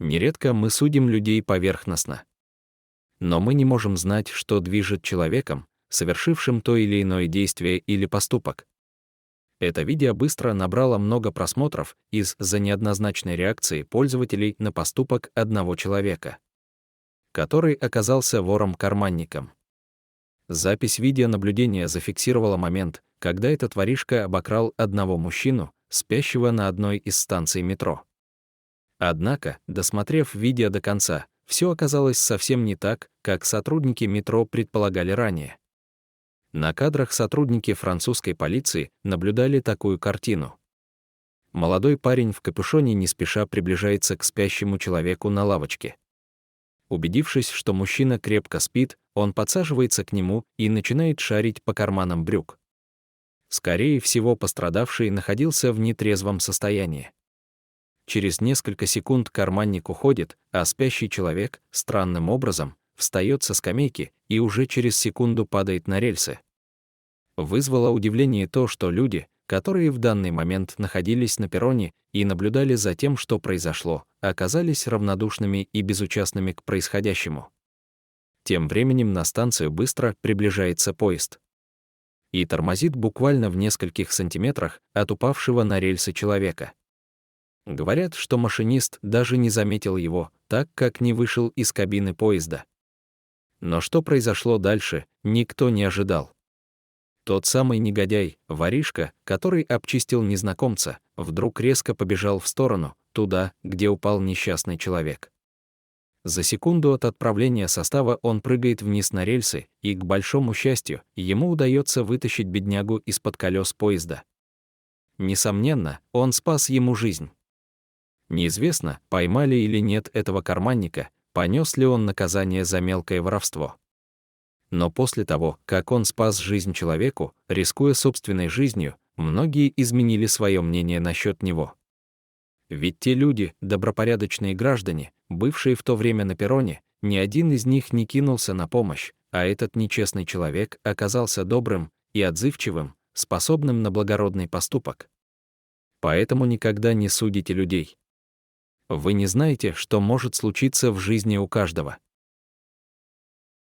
Нередко мы судим людей поверхностно. Но мы не можем знать, что движет человеком, совершившим то или иное действие или поступок. Это видео быстро набрало много просмотров из-за неоднозначной реакции пользователей на поступок одного человека, который оказался вором-карманником. Запись видеонаблюдения зафиксировала момент, когда этот воришка обокрал одного мужчину, спящего на одной из станций метро. Однако, досмотрев видео до конца, все оказалось совсем не так, как сотрудники метро предполагали ранее. На кадрах сотрудники французской полиции наблюдали такую картину. Молодой парень в капюшоне не спеша приближается к спящему человеку на лавочке. Убедившись, что мужчина крепко спит, он подсаживается к нему и начинает шарить по карманам брюк. Скорее всего, пострадавший находился в нетрезвом состоянии. Через несколько секунд карманник уходит, а спящий человек, странным образом, встает со скамейки и уже через секунду падает на рельсы. Вызвало удивление то, что люди, которые в данный момент находились на перроне и наблюдали за тем, что произошло, оказались равнодушными и безучастными к происходящему. Тем временем на станцию быстро приближается поезд и тормозит буквально в нескольких сантиметрах от упавшего на рельсы человека. Говорят, что машинист даже не заметил его, так как не вышел из кабины поезда. Но что произошло дальше, никто не ожидал. Тот самый негодяй, воришка, который обчистил незнакомца, вдруг резко побежал в сторону, туда, где упал несчастный человек. За секунду от отправления состава он прыгает вниз на рельсы, и, к большому счастью, ему удается вытащить беднягу из-под колес поезда. Несомненно, он спас ему жизнь. Неизвестно, поймали или нет этого карманника, понес ли он наказание за мелкое воровство. Но после того, как он спас жизнь человеку, рискуя собственной жизнью, многие изменили свое мнение насчет него. Ведь те люди, добропорядочные граждане, бывшие в то время на перроне, ни один из них не кинулся на помощь, а этот нечестный человек оказался добрым и отзывчивым, способным на благородный поступок. Поэтому никогда не судите людей. Вы не знаете, что может случиться в жизни у каждого.